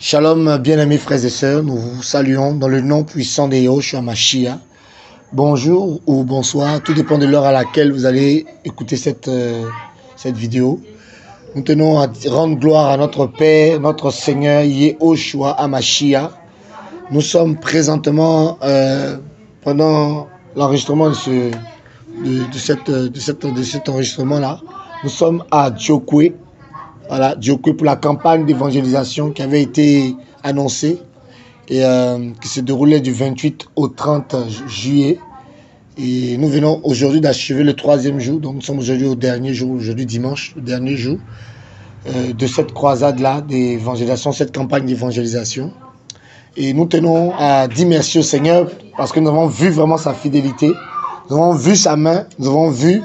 Shalom, bien-aimés frères et sœurs, nous vous saluons dans le nom puissant de Yahushua Mashiach. Bonjour ou bonsoir, tout dépend de l'heure à laquelle vous allez écouter cette vidéo. Nous tenons à rendre gloire à notre Père, notre Seigneur Yahushua Mashiach. Nous sommes présentement pendant l'enregistrement de cet enregistrement-là. Nous sommes à Djokwe. Voilà, Djokwe pour la campagne d'évangélisation qui avait été annoncée et qui se déroulait du 28 au 30 juillet. Et nous venons aujourd'hui d'achever le 3e jour. Donc nous sommes aujourd'hui au dernier jour, aujourd'hui dimanche, le dernier jour de cette croisade-là d'évangélisation, cette campagne d'évangélisation. Et nous tenons à dire merci au Seigneur parce que nous avons vu vraiment sa fidélité, nous avons vu sa main, nous avons vu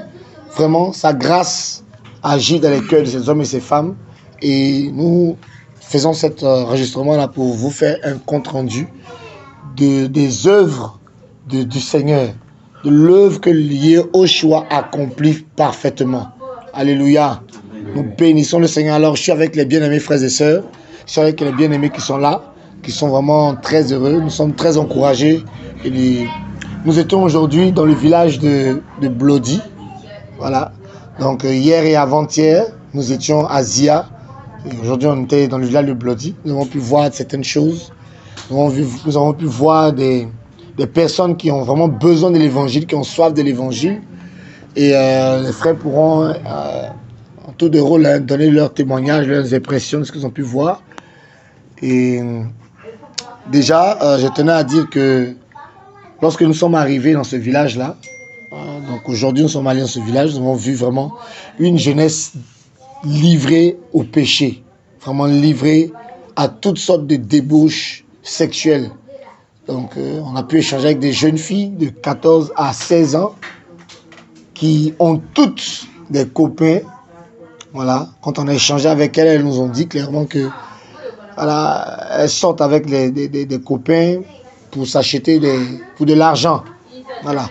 vraiment sa grâce agir dans les cœurs de ces hommes et ces femmes. Et nous faisons cet enregistrement-là pour vous faire un compte-rendu des œuvres du Seigneur, de l'œuvre que Yahushua accomplit parfaitement. Alléluia. Nous bénissons le Seigneur. Alors, je suis avec les bien-aimés frères et sœurs. Je suis avec les bien-aimés qui sont là, qui sont vraiment très heureux. Nous sommes très encouragés. Nous étions aujourd'hui dans le village de Blodi. Voilà. Donc, hier et avant-hier, nous étions à Zia. Aujourd'hui, on était dans le village de Blodi. Nous avons pu voir certaines choses. Nous avons pu voir des personnes qui ont vraiment besoin de l'évangile, qui ont soif de l'évangile. Et les frères pourront, en tout de rôle, donner leurs témoignages, leurs impressions de ce qu'ils ont pu voir. Et déjà, je tenais à dire que lorsque nous sommes arrivés dans ce village-là, donc aujourd'hui, nous sommes allés dans ce village, nous avons vu vraiment une jeunesse livrée au péché, vraiment livrée à toutes sortes de débauches sexuelles. Donc, on a pu échanger avec des jeunes filles de 14 à 16 ans qui ont toutes des copains. Voilà. Quand on a échangé avec elles, elles nous ont dit clairement que voilà, elles sortent avec des copains pour s'acheter pour de l'argent. Voilà.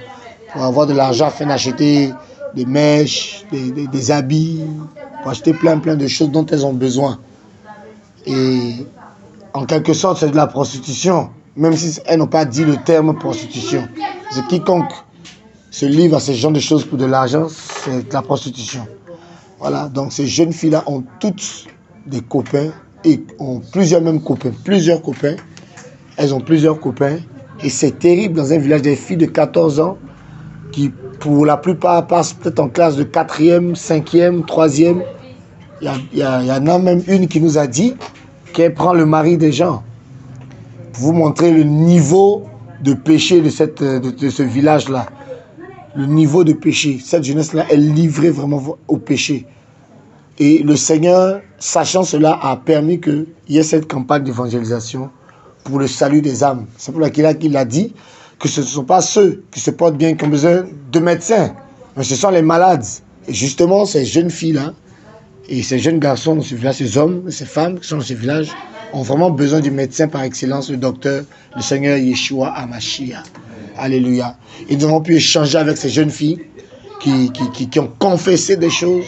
Pour avoir de l'argent afin d'acheter des mèches, des habits, pour acheter plein de choses dont elles ont besoin. Et en quelque sorte, c'est de la prostitution, même si elles n'ont pas dit le terme prostitution. C'est quiconque se livre à ce genre de choses pour de l'argent, c'est de la prostitution. Voilà, donc ces jeunes filles-là ont toutes des copains et ont plusieurs copains. Elles ont plusieurs copains et c'est terrible dans un village des filles de 14 ans qui pour la plupart passent peut-être en classe de 4e, 5e, 3e. Il y en a même une qui nous a dit qu'elle prend le mari des gens. Pour vous montrer le niveau de péché de ce village-là. Le niveau de péché. Cette jeunesse-là est livrée vraiment au péché. Et le Seigneur, sachant cela, a permis qu'il y ait cette campagne d'évangélisation pour le salut des âmes. C'est pour laquelle il a dit que ce ne sont pas ceux qui se portent bien qui ont besoin de médecins, mais ce sont les malades. Et justement, ces jeunes filles-là, et ces jeunes garçons dans ce village, ces hommes, ces femmes qui sont dans ce village, ont vraiment besoin du médecin par excellence, le docteur, le Seigneur Yahushua Mashiach. Alléluia. Et nous avons pu échanger avec ces jeunes filles qui ont confessé des choses,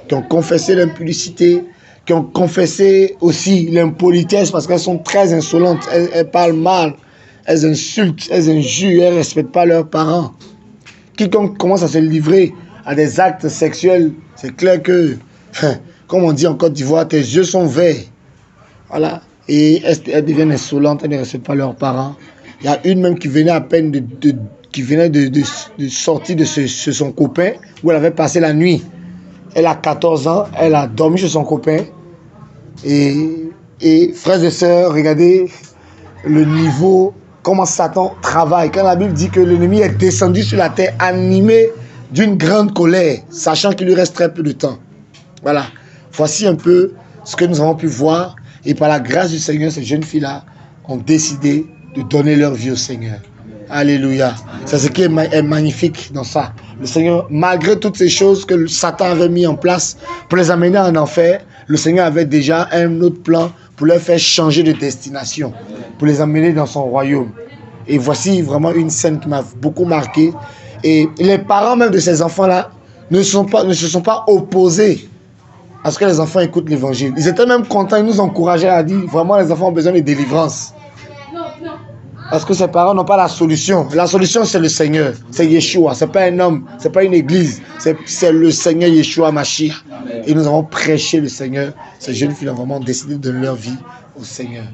qui ont confessé l'impudicité, qui ont confessé aussi l'impolitesse parce qu'elles sont très insolentes, elles parlent mal. Elles insultent, elles injurent, elles ne respectent pas leurs parents. Quiconque commence à se livrer à des actes sexuels, c'est clair que, comme on dit en Côte d'Ivoire, tes yeux sont verts. Voilà. Et elles deviennent insolentes, elles ne respectent pas leurs parents. Il y a une même qui venait à peine de sortir de son copain, où elle avait passé la nuit. Elle a 14 ans, elle a dormi chez son copain. Et frères et sœurs, regardez le niveau. Comment Satan travaille. Quand la Bible dit que l'ennemi est descendu sur la terre animé d'une grande colère, sachant qu'il lui reste très peu de temps. Voilà. Voici un peu ce que nous avons pu voir. Et par la grâce du Seigneur, ces jeunes filles-là ont décidé de donner leur vie au Seigneur. Alléluia. C'est ce qui est magnifique dans ça. Le Seigneur, malgré toutes ces choses que Satan avait mis en place pour les amener en enfer, le Seigneur avait déjà un autre plan pour leur faire changer de destination, pour les amener dans son royaume. Et voici vraiment une scène qui m'a beaucoup marqué. Et les parents même de ces enfants-là ne se sont pas opposés à ce que les enfants écoutent l'évangile. Ils étaient même contents, ils nous encourageaient à dire vraiment les enfants ont besoin de délivrance. Parce que ces parents n'ont pas la solution. La solution, c'est le Seigneur. C'est Yeshua. Ce n'est pas un homme. Ce n'est pas une église. C'est le Seigneur Yeshua Mashiach. Et nous avons prêché le Seigneur. Ces jeunes filles ont vraiment décidé de donner leur vie au Seigneur.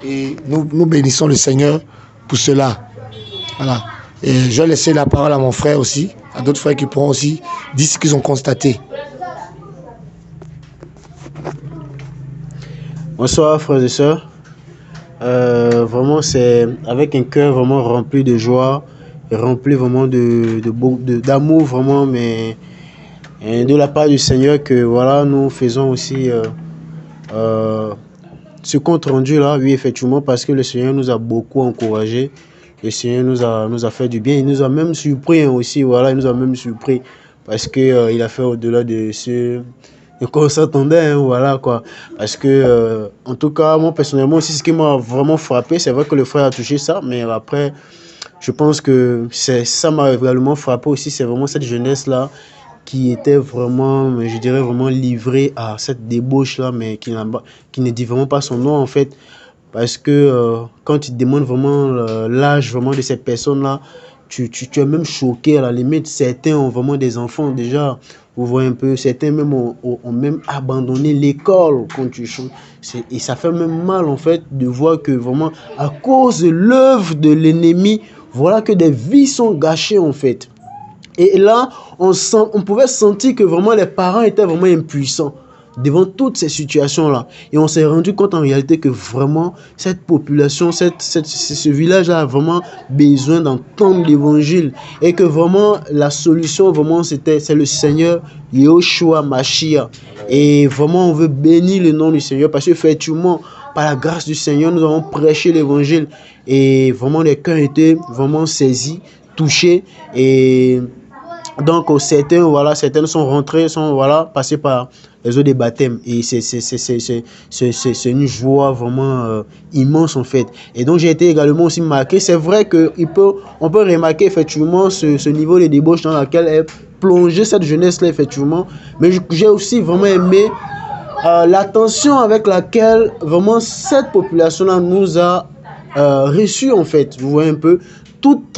Et nous bénissons le Seigneur pour cela. Voilà. Et je vais laisser la parole à mon frère aussi, à d'autres frères qui pourront aussi dire ce qu'ils ont constaté. Bonsoir frères et sœurs. Vraiment c'est avec un cœur vraiment rempli de joie, rempli vraiment d'amour vraiment, mais de la part du Seigneur que voilà nous faisons aussi ce compte rendu là, oui effectivement, parce que le Seigneur nous a beaucoup encouragés, le Seigneur nous a fait du bien, il nous a même surpris aussi, voilà, il nous a même surpris parce que il a fait au-delà de ce qu'on s'attendait, hein, voilà quoi. Parce que, en tout cas, moi personnellement aussi, ce qui m'a vraiment frappé, c'est vrai que le frère a touché ça, mais après, je pense que ça m'a également frappé aussi, c'est vraiment cette jeunesse-là qui était vraiment, je dirais vraiment livrée à cette débauche-là, mais qui ne dit vraiment pas son nom en fait. Parce que quand tu demandes vraiment l'âge vraiment de ces personnes-là, tu es même choqué à la limite. Certains ont vraiment des enfants déjà. Vous voyez un peu, certains même ont même abandonné l'école quand tu chantes. Et ça fait même mal en fait de voir que vraiment à cause de l'œuvre de l'ennemi, voilà que des vies sont gâchées en fait. Et là, on pouvait sentir que vraiment les parents étaient vraiment impuissants devant toutes ces situations-là. Et on s'est rendu compte en réalité que vraiment, cette population, ce village a vraiment besoin d'entendre l'évangile. Et que vraiment, la solution, vraiment, c'est le Seigneur Yeshua Mashiach. Et vraiment, on veut bénir le nom du Seigneur parce qu'effectivement, par la grâce du Seigneur, nous avons prêché l'évangile. Et vraiment, les cœurs étaient vraiment saisis, touchés. Et donc, certains sont rentrés, sont passés par les eaux des baptêmes. Et c'est une joie vraiment immense en fait. Et donc, j'ai été également aussi marqué. C'est vrai qu'on peut remarquer effectivement ce niveau de débauche dans lequel est plongée cette jeunesse-là, effectivement. Mais j'ai aussi vraiment aimé l'attention avec laquelle vraiment cette population-là nous a reçus en fait. Vous voyez un peu toute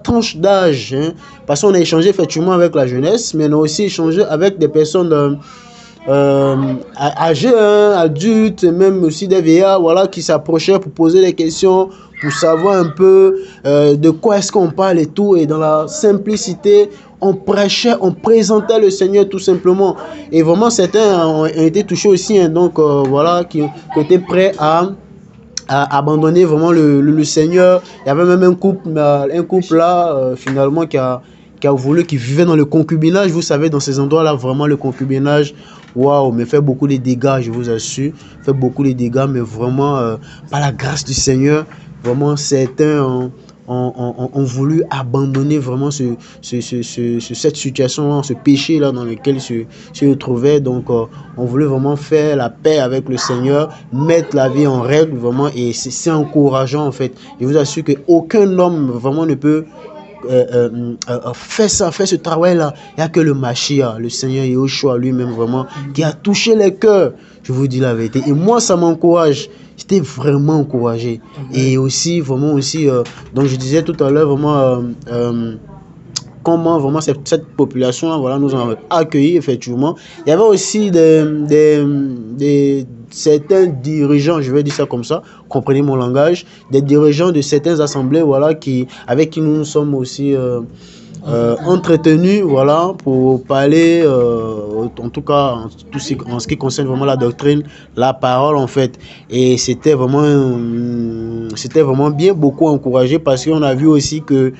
tranche d'âge, hein, parce qu'on a échangé effectivement avec la jeunesse, mais on a aussi échangé avec des personnes âgées, hein, adultes, même aussi des vieillards, voilà, qui s'approchaient pour poser des questions, pour savoir un peu de quoi est-ce qu'on parle et tout, et dans la simplicité, on prêchait, on présentait le Seigneur tout simplement, et vraiment certains ont été touchés aussi, hein, donc voilà, qui étaient prêts à abandonner vraiment le Seigneur. Il y avait même un couple là, finalement, qui vivait dans le concubinage. Vous savez, dans ces endroits-là, vraiment, le concubinage, waouh, mais fait beaucoup de dégâts, je vous assure. Fait beaucoup de dégâts, mais vraiment, par la grâce du Seigneur, vraiment, certains ont voulu abandonner vraiment cette situation-là, ce péché-là dans lequel ils se trouvaient. Donc, on voulait vraiment faire la paix avec le Seigneur, mettre la vie en règle, vraiment, et c'est encourageant, en fait. Je vous assure qu'aucun homme vraiment ne peut faire ce travail-là. Il n'y a que le Mashiach, le Seigneur Yeshua lui-même, vraiment, qui a touché les cœurs. Je vous dis la vérité. Et moi, ça m'encourage. J'étais vraiment encouragé. Et aussi, vraiment aussi, donc je disais tout à l'heure, vraiment, comment vraiment cette population, voilà, nous a accueillis, effectivement. Il y avait aussi certains dirigeants, je vais dire ça comme ça, comprenez mon langage, des dirigeants de certaines assemblées, voilà, avec qui nous sommes aussi entretenus, voilà, pour parler, en tout cas, en ce qui concerne vraiment la doctrine, la parole, en fait. Et c'était vraiment bien, beaucoup encouragé, parce qu'on a vu aussi que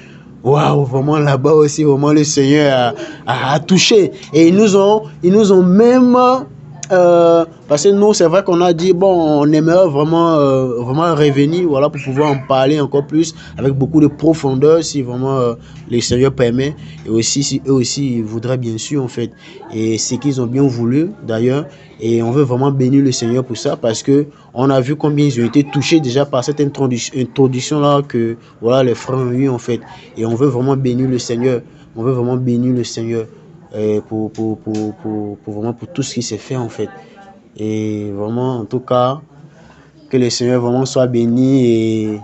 waouh, vraiment là-bas aussi, vraiment le Seigneur a touché. Et ils nous ont même parce que nous, c'est vrai qu'on a dit, bon, on aimerait vraiment revenir, voilà, pour pouvoir en parler encore plus, avec beaucoup de profondeur, si vraiment le Seigneur permet, et aussi, si eux aussi ils voudraient, bien sûr, en fait. Et c'est qu'ils ont bien voulu, d'ailleurs, et on veut vraiment bénir le Seigneur pour ça, parce que on a vu combien ils ont été touchés déjà par cette introduction-là que, voilà, les frères ont eu, en fait. Et on veut vraiment bénir le Seigneur. On veut vraiment bénir le Seigneur. vraiment pour tout ce qui s'est fait en fait. Et vraiment, en tout cas, que le Seigneur vraiment soit béni et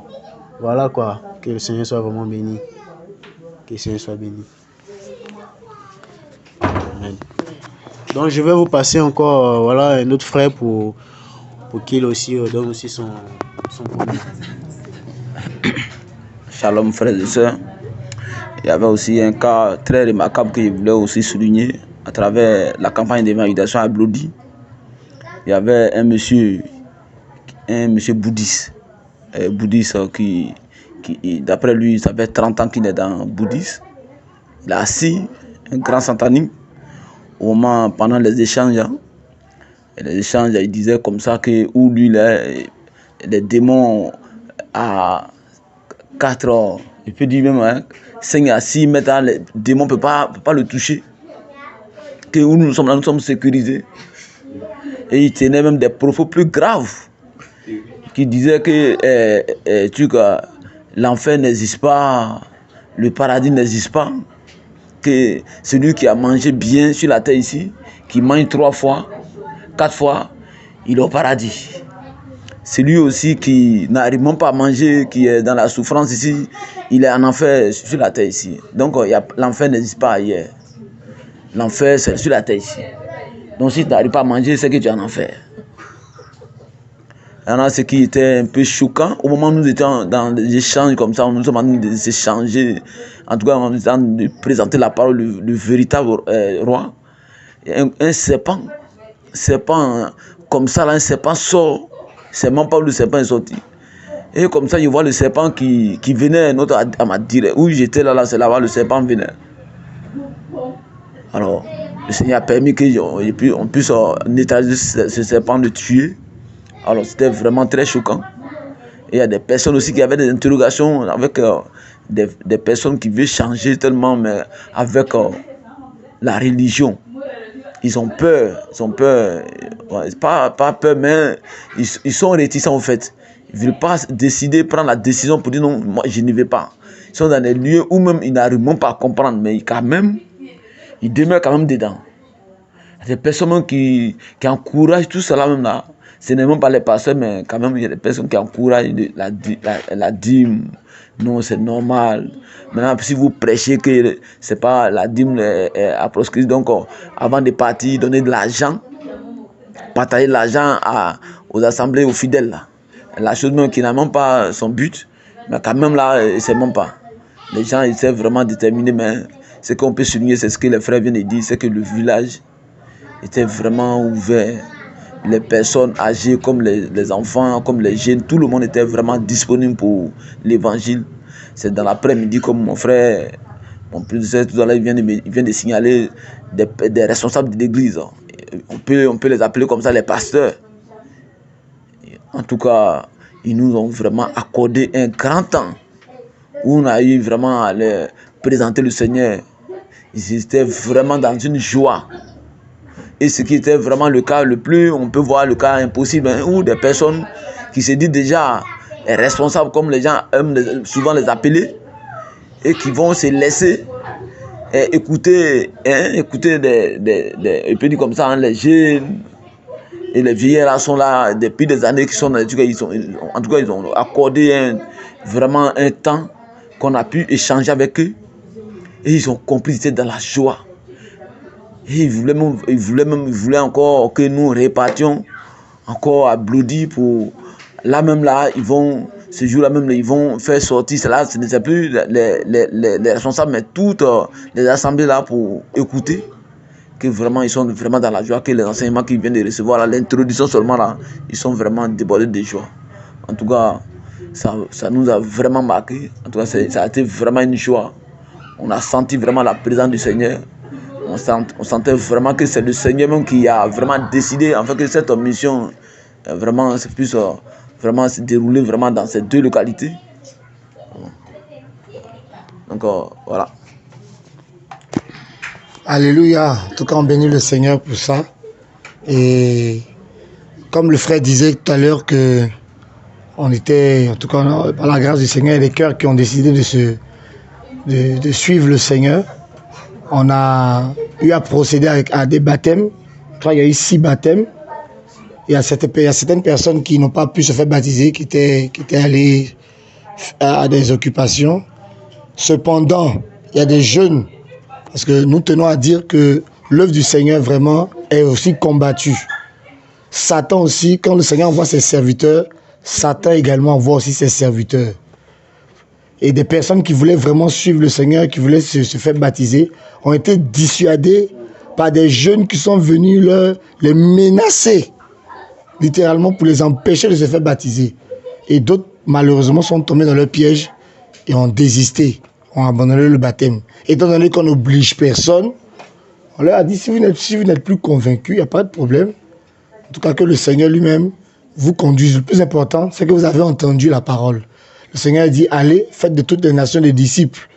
voilà quoi, que le Seigneur soit vraiment béni. Que le Seigneur soit béni. Amen. Donc je vais vous passer encore voilà, un autre frère pour qu'il aussi donne aussi son point. Shalom frères et sœurs. Il y avait aussi un cas très remarquable que je voulais aussi souligner à travers la campagne d'évangélisation à Blody. Il y avait un monsieur bouddhiste, qui d'après lui, ça fait 30 ans qu'il est dans le bouddhisme. Il a assis un grand satanique au moment, pendant les échanges. Il disait comme ça que où lui, les démons à 4 heures, il peut dire même 5 à 6 mètres, les démons ne peuvent pas le toucher. Que où nous sommes là, nous sommes sécurisés. Et il tenait même des propos plus graves qui disaient que l'enfer n'existe pas, le paradis n'existe pas, que celui qui a mangé bien sur la terre ici, qui mange 3 fois, 4 fois, il est au paradis. Celui aussi qui n'arrive même pas à manger, qui est dans la souffrance ici, il est en enfer sur la terre ici. Donc l'enfer n'existe pas ailleurs. L'enfer c'est sur la terre ici. Donc si tu n'arrives pas à manger, c'est que tu es en enfer. Alors, ce qui était un peu choquant, au moment où nous étions dans des échanges comme ça, nous sommes en train d'échanger, en tout cas, on est en train de présenter la parole du véritable roi. Un serpent comme ça, là, un serpent sort, c'est même pas où le serpent est sorti. Et comme ça, je vois le serpent qui venait à ma dire, où j'étais là, c'est là-bas, le serpent venait. Alors, le Seigneur a permis qu'on puisse neutraliser ce serpent, le tuer. Alors, c'était vraiment très choquant. Et il y a des personnes aussi qui avaient des interrogations avec des personnes qui veulent changer tellement, mais avec la religion. Ils ont peur. Ouais, pas peur, mais ils sont réticents en fait. Ils ne veulent pas décider, prendre la décision pour dire non, moi je n'y vais pas. Ils sont dans des lieux où même ils n'arrivent même pas à comprendre, mais ils demeurent quand même dedans. Il y a des personnes qui encouragent tout cela même là. Ce n'est même pas les pasteurs, mais quand même il y a des personnes qui encouragent la dîme. Non, c'est normal. Maintenant, si vous prêchez que c'est pas la dîme à proscrire, donc avant de partir, donner de l'argent, partager de l'argent aux assemblées, aux fidèles. Là. La chose même qui n'a même pas son but, mais quand même là, c'est même pas. Les gens ils sont vraiment déterminés, mais ce qu'on peut souligner, c'est ce que les frères viennent de dire, c'est que le village était vraiment ouvert. Les personnes âgées comme les enfants, comme les jeunes, tout le monde était vraiment disponible pour l'évangile. C'est dans l'après-midi comme mon frère, mon prédécesseur, tout à l'heure, il vient de signaler des responsables de l'église. On peut les appeler comme ça les pasteurs. En tout cas, ils nous ont vraiment accordé un grand temps où on a eu vraiment à leur présenter le Seigneur. Ils étaient vraiment dans une joie. Et ce qui était vraiment le cas le plus, on peut voir le cas impossible, où des personnes qui se disent déjà responsables, comme les gens aiment souvent les appeler, et qui vont se laisser écouter on peut dire comme ça, les jeunes et les vieillards sont là depuis des années qui sont en tout cas, ils ont accordé vraiment un temps qu'on a pu échanger avec eux, et ils ont compris, ils étaient dans la joie. Et ils voulaient encore que nous répartions encore à Blody pour... Là, ce jour-là même, ils vont faire sortir cela. Ce n'est plus les responsables, mais toutes les assemblées là pour écouter. Que vraiment, ils sont vraiment dans la joie, que les enseignements qu'ils viennent de recevoir, là, l'introduction seulement là, ils sont vraiment débordés de joie. En tout cas, ça nous a vraiment marqué. En tout cas, ça a été vraiment une joie. On a senti vraiment la présence du Seigneur. On sentait vraiment que c'est le Seigneur même qui a vraiment décidé en fait que cette mission vraiment puisse vraiment se dérouler vraiment dans ces 2 localités. Donc voilà. Alléluia. En tout cas, on bénit le Seigneur pour ça. Et comme le frère disait tout à l'heure que on était, en tout cas par la grâce du Seigneur, les cœurs qui ont décidé de suivre le Seigneur. On a eu à procéder à des baptêmes. Je crois qu'il y a eu 6 baptêmes. Il y a certaines personnes qui n'ont pas pu se faire baptiser, qui étaient allées à des occupations. Cependant, il y a des jeunes, parce que nous tenons à dire que l'œuvre du Seigneur vraiment est aussi combattue. Satan aussi, quand le Seigneur envoie ses serviteurs, Satan également envoie aussi ses serviteurs. Et des personnes qui voulaient vraiment suivre le Seigneur, qui voulaient se faire baptiser, ont été dissuadées par des jeunes qui sont venus les menacer, littéralement pour les empêcher de se faire baptiser. Et d'autres, malheureusement, sont tombés dans leur piège et ont désisté, ont abandonné le baptême. Étant donné qu'on n'oblige personne, on leur a dit, si vous n'êtes plus convaincus, il n'y a pas de problème. En tout cas, que le Seigneur lui-même vous conduise. Le plus important, c'est que vous avez entendu la parole. Le Seigneur a dit, allez, faites de toutes les nations des disciples.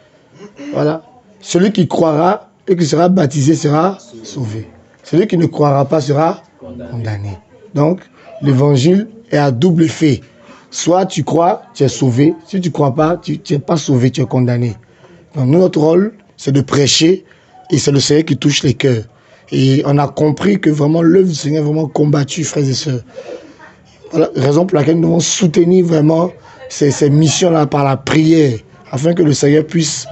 Voilà. Celui qui croira et qui sera baptisé sera sauvé. Celui qui ne croira pas sera condamné. Donc, l'évangile est à double effet. Soit tu crois, tu es sauvé. Si tu ne crois pas, tu n'es pas sauvé, tu es condamné. Donc, notre rôle, c'est de prêcher et c'est le Seigneur qui touche les cœurs. Et on a compris que vraiment l'œuvre du Seigneur est vraiment combattue, frères et sœurs. Voilà, raison pour laquelle nous devons soutenir vraiment ces missions-là par la prière, afin que le Seigneur puisse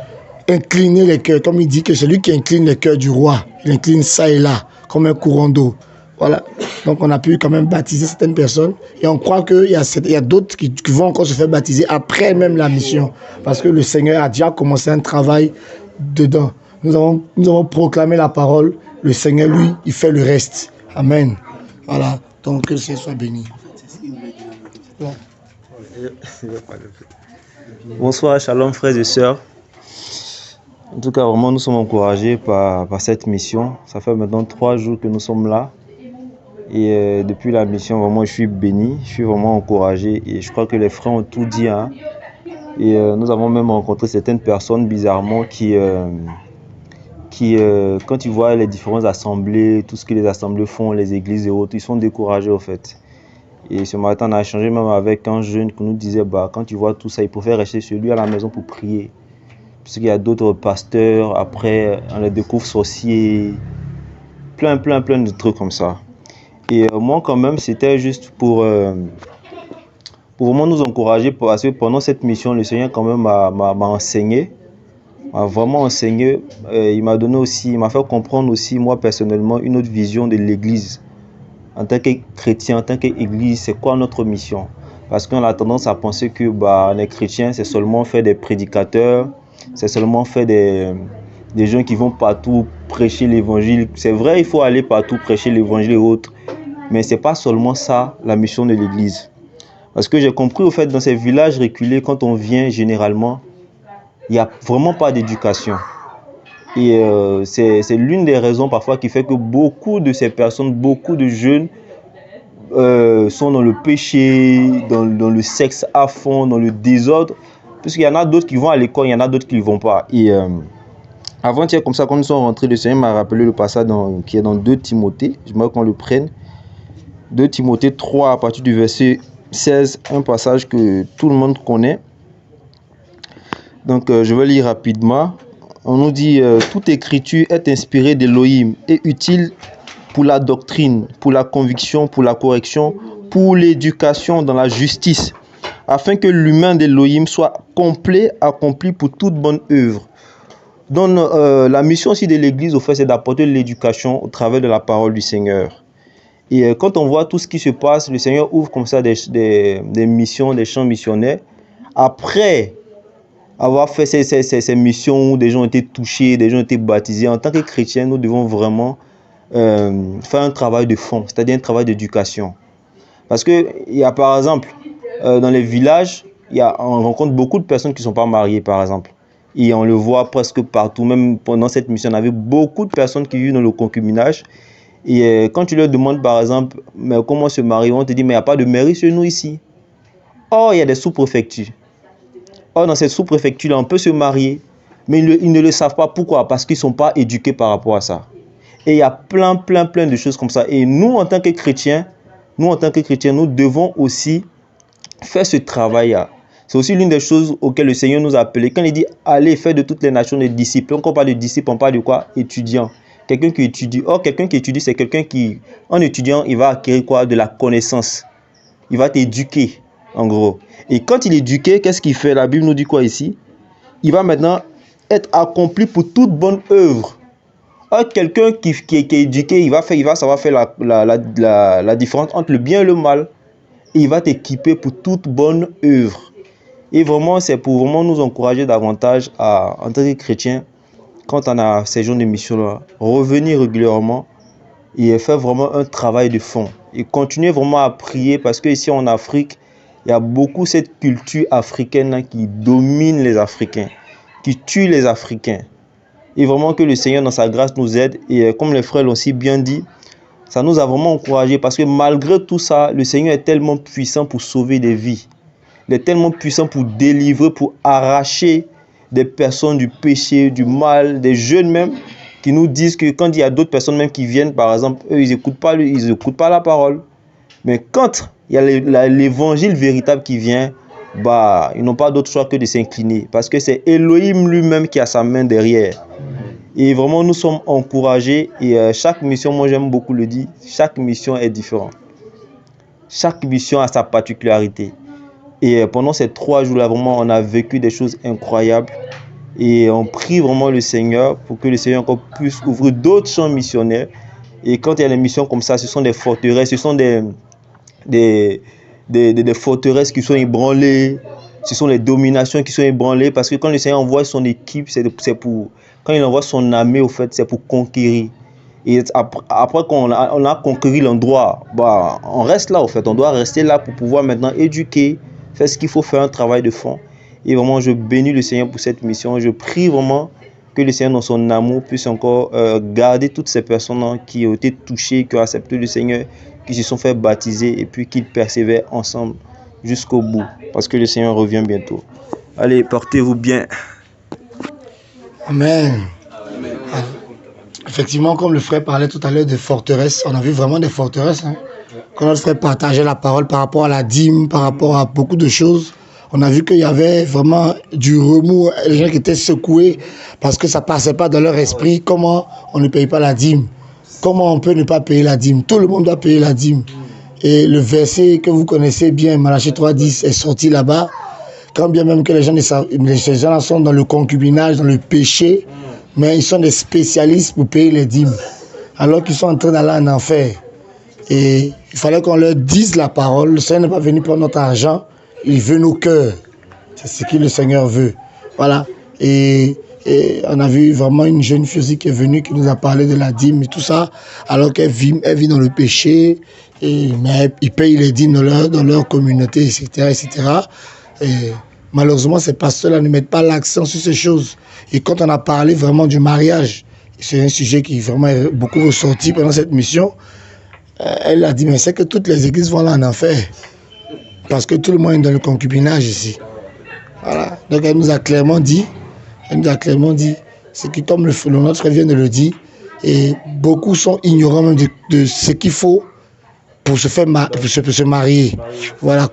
incliner les cœurs. Comme il dit que c'est lui qui incline les cœurs du roi. Il incline ça et là, comme un courant d'eau. Voilà. Donc on a pu quand même baptiser certaines personnes. Et on croit qu'il y a d'autres qui vont encore se faire baptiser après même la mission. Parce que le Seigneur a déjà commencé un travail dedans. Nous avons proclamé la parole. Le Seigneur, lui, il fait le reste. Amen. Voilà. Donc que le Seigneur soit béni. Bon. Bonsoir, shalom frères et sœurs. En tout cas, vraiment, nous sommes encouragés par cette mission. Ça fait maintenant 3 jours que nous sommes là. Et depuis la mission, vraiment, je suis béni, je suis vraiment encouragé. Et je crois que les frères ont tout dit. Hein. Et nous avons même rencontré certaines personnes, bizarrement, qui quand ils voient les différentes assemblées, tout ce que les assemblées font, les églises et autres, ils sont découragés, au fait. Et ce matin, on a échangé même avec un jeune qui nous disait, quand tu vois tout ça, il préfère rester chez lui à la maison pour prier. Parce qu'il y a d'autres pasteurs, après, on les découvre sorciers, plein de trucs comme ça. Et moi, quand même, c'était juste pour vraiment nous encourager, parce que pendant cette mission, le Seigneur, quand même, m'a enseigné, m'a vraiment enseigné. Il m'a donné aussi, il m'a fait comprendre aussi, moi, personnellement, une autre vision de l'Église. En tant que chrétien, en tant qu'église, c'est quoi notre mission? Parce qu'on a tendance à penser que on est chrétien, c'est seulement faire des prédicateurs, c'est seulement faire des gens qui vont partout prêcher l'évangile. C'est vrai, il faut aller partout prêcher l'évangile et autres, mais c'est pas seulement ça la mission de l'église. Parce que j'ai compris au fait, dans ces villages reculés, quand on vient généralement, il n'y a vraiment pas d'éducation. Et c'est l'une des raisons parfois qui fait que beaucoup de ces personnes, beaucoup de jeunes sont dans le péché, dans le sexe à fond, dans le désordre. Puisqu'il y en a d'autres qui vont à l'école, il y en a d'autres qui ne vont pas. Et avant-hier, comme ça, quand nous sommes rentrés, le Seigneur m'a rappelé le passage qui est dans 2 Timothée. J'aimerais qu'on le prenne. 2 Timothée 3 à partir du verset 16, un passage que tout le monde connaît. Donc je vais lire rapidement. On nous dit toute écriture est inspirée d'Élohim et utile pour la doctrine, pour la conviction, pour la correction, pour l'éducation dans la justice, afin que l'humain d'Élohim soit complet, accompli pour toute bonne œuvre. Donc la mission aussi de l'Église, au fait, c'est d'apporter l'éducation au travers de la parole du Seigneur. Et quand on voit tout ce qui se passe, le Seigneur ouvre comme ça des missions, des champs missionnaires. Après avoir fait ces missions où des gens ont été touchés, des gens ont été baptisés, en tant que chrétiens, nous devons vraiment faire un travail de fond, c'est-à-dire un travail d'éducation. Parce qu'il y a par exemple, dans les villages, on rencontre beaucoup de personnes qui ne sont pas mariées par exemple. Et on le voit presque partout, même pendant cette mission, on avait beaucoup de personnes qui vivent dans le concubinage. Et quand tu leur demandes par exemple, mais comment se marier, on te dit, mais il n'y a pas de mairie chez nous ici. Or, il y a des sous-préfectures. Or, dans cette sous-préfecture-là, on peut se marier, mais ils ne le savent pas. Pourquoi? Parce qu'ils ne sont pas éduqués par rapport à ça. Et il y a plein de choses comme ça. Et nous, en tant que chrétiens, nous devons aussi faire ce travail-là. C'est aussi l'une des choses auxquelles le Seigneur nous a appelés. Quand il dit, allez, faire de toutes les nations des disciples. Quand on parle de disciples, on parle de quoi? Étudiants. quelqu'un qui étudie. Or, quelqu'un qui étudie, c'est quelqu'un qui, en étudiant, il va acquérir quoi? De la connaissance. Il va t'éduquer, en gros. Et quand il est éduqué, qu'est-ce qu'il fait? La Bible nous dit quoi ici? Il va maintenant être accompli pour toute bonne œuvre. Or, quelqu'un qui est éduqué, il va savoir faire la différence entre le bien et le mal. Et il va t'équiper pour toute bonne œuvre. Et vraiment, c'est pour vraiment nous encourager davantage en tant que chrétiens, quand on a ces jours de mission-là, revenir régulièrement et faire vraiment un travail de fond. Et continuer vraiment à prier parce qu'ici en Afrique, il y a beaucoup cette culture africaine là, qui domine les Africains, qui tue les Africains. Et vraiment que le Seigneur dans sa grâce nous aide. Et comme les frères l'ont si bien dit, ça nous a vraiment encouragés parce que malgré tout ça, le Seigneur est tellement puissant pour sauver des vies. Il est tellement puissant pour délivrer, pour arracher des personnes du péché, du mal, des jeunes même, qui nous disent que quand il y a d'autres personnes même qui viennent, par exemple, eux, ils n'écoutent pas la parole. Mais quand il y a l'évangile véritable qui vient, bah, ils n'ont pas d'autre choix que de s'incliner. Parce que c'est Elohim lui-même qui a sa main derrière. Et vraiment, nous sommes encouragés. Et chaque mission, moi j'aime beaucoup le dire, chaque mission est différente. Chaque mission a sa particularité. Et pendant ces 3 jours-là, vraiment, on a vécu des choses incroyables. Et on prie vraiment le Seigneur pour que le Seigneur encore puisse ouvrir d'autres champs missionnaires. Et quand il y a des missions comme ça, ce sont des forteresses, ce sont des forteresses qui sont ébranlées, ce sont les dominations qui sont ébranlées. Parce que quand le Seigneur envoie son équipe, quand il envoie son armée, au fait, c'est pour conquérir. Et après qu'on a conquéri l'endroit, bah, on reste là, au fait. On doit rester là pour pouvoir maintenant éduquer, faire ce qu'il faut faire, un travail de fond. Et vraiment, je bénis le Seigneur pour cette mission. Je prie vraiment que le Seigneur, dans son amour, puisse encore garder toutes ces personnes qui ont été touchées, qui ont accepté le Seigneur, qui se sont fait baptiser et puis qu'ils persévèrent ensemble jusqu'au bout. Parce que le Seigneur revient bientôt. Allez, portez-vous bien. Amen. Effectivement, comme le frère parlait tout à l'heure de forteresses, on a vu vraiment des forteresses. Quand notre frère partageait la parole par rapport à la dîme, par rapport à beaucoup de choses, on a vu qu'il y avait vraiment du remous, les gens qui étaient secoués parce que ça ne passait pas dans leur esprit. Comment on ne paye pas la dîme? Comment on peut ne pas payer la dîme? Tout le monde doit payer la dîme. Et le verset que vous connaissez bien, Malachie 3.10, est sorti là-bas. Quand bien même que les gens sont dans le concubinage, dans le péché, mais ils sont des spécialistes pour payer les dîmes, alors qu'ils sont en train d'aller en enfer. Et il fallait qu'on leur dise la parole. Le Seigneur n'est pas venu pour notre argent, il veut nos cœurs. C'est ce que le Seigneur veut. Voilà. Et on a vu vraiment une jeune fille aussi qui est venue, qui nous a parlé de la dîme et tout ça, alors qu'elle vit dans le péché, mais ils payent les dîmes dans leur communauté, etc. etc. Et malheureusement, ces pasteurs-là ne mettent pas l'accent sur ces choses. Et quand on a parlé vraiment du mariage, c'est un sujet qui vraiment est beaucoup ressorti pendant cette mission, elle a dit, mais c'est que toutes les églises vont là en enfer. Parce que tout le monde est dans le concubinage ici. Voilà. Donc elle nous a clairement dit, c'est que comme notre frère vient de le dire, et beaucoup sont ignorants même de ce qu'il faut pour se marier. Voilà,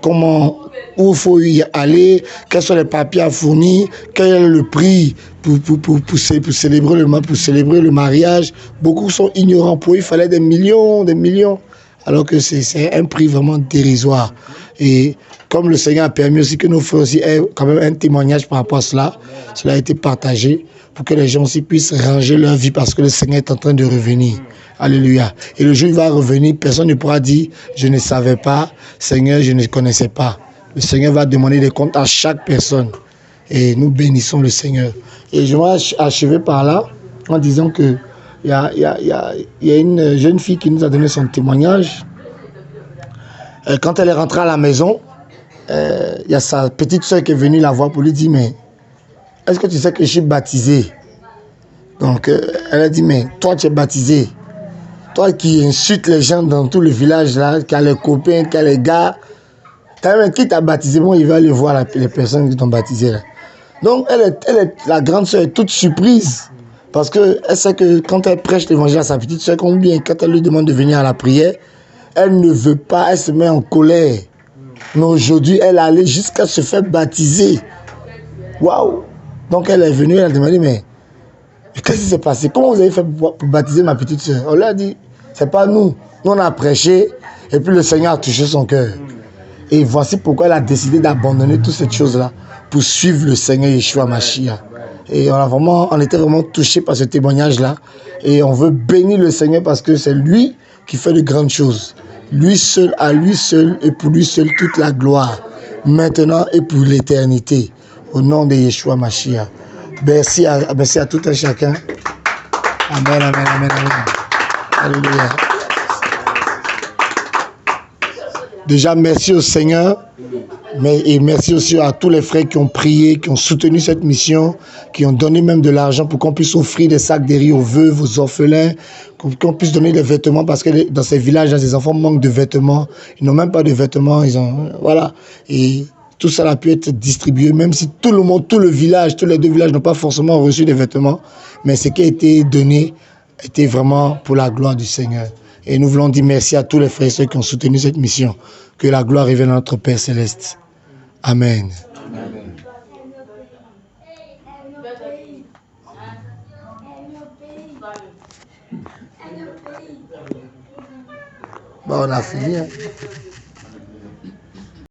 où il faut y aller, quels sont les papiers à fournir, quel est le prix pour célébrer le mariage. Beaucoup sont ignorants. Pour eux, il fallait des millions. Alors que c'est un prix vraiment dérisoire. Et comme le Seigneur a permis aussi que nos frères aussi aient quand même un témoignage par rapport à cela, cela a été partagé pour que les gens aussi puissent ranger leur vie parce que le Seigneur est en train de revenir. Alléluia. Et le jour où il va revenir, personne ne pourra dire « Je ne savais pas, Seigneur, je ne connaissais pas ». Le Seigneur va demander des comptes à chaque personne. Et nous bénissons le Seigneur. Et je vais achever par là en disant que il y a une jeune fille qui nous a donné son témoignage. Quand elle est rentrée à la maison, il y a sa petite soeur qui est venue la voir pour lui dire « Mais est-ce que tu sais que je suis baptisée ?» Donc elle a dit « Mais toi tu es baptisée. Toi qui insultes les gens dans tout le village là, qui a les copains, qui a les gars, qui t'a baptisé, bon, il va aller voir les personnes qui t'ont baptisé là. » Donc la grande soeur est toute surprise. Parce qu'elle sait que quand elle prêche l'évangile à sa petite soeur, quand elle lui demande de venir à la prière, elle ne veut pas, elle se met en colère. Mais aujourd'hui, elle est allée jusqu'à se faire baptiser. Waouh! Donc elle est venue, elle a demandé, mais qu'est-ce qui s'est passé? Comment vous avez fait pour baptiser ma petite soeur? On leur a dit, c'est pas nous. Nous, on a prêché et puis le Seigneur a touché son cœur. Et voici pourquoi elle a décidé d'abandonner toutes ces choses-là pour suivre le Seigneur Yeshua Mashiach. Et on était vraiment touchés par ce témoignage-là. Et on veut bénir le Seigneur parce que c'est lui qui fait de grandes choses. Lui seul, à lui seul et pour lui seul toute la gloire. Maintenant et pour l'éternité. Au nom de Yeshua Mashiach. Merci à tout un chacun. Amen, amen, amen, amen. Alléluia. Déjà, merci au Seigneur. Et merci aussi à tous les frères qui ont prié, qui ont soutenu cette mission, qui ont donné même de l'argent pour qu'on puisse offrir des sacs de riz aux veuves, aux orphelins, qu'on puisse donner des vêtements parce que dans ces villages, les enfants manquent de vêtements. Ils n'ont même pas de vêtements. Voilà. Et tout ça a pu être distribué, même si tout le monde, tout le village, tous les 2 villages n'ont pas forcément reçu des vêtements. Mais ce qui a été donné était vraiment pour la gloire du Seigneur. Et nous voulons dire merci à tous les frères et ceux qui ont soutenu cette mission. Que la gloire revienne à notre Père Céleste. Amen. Bon, on a fini. Hein.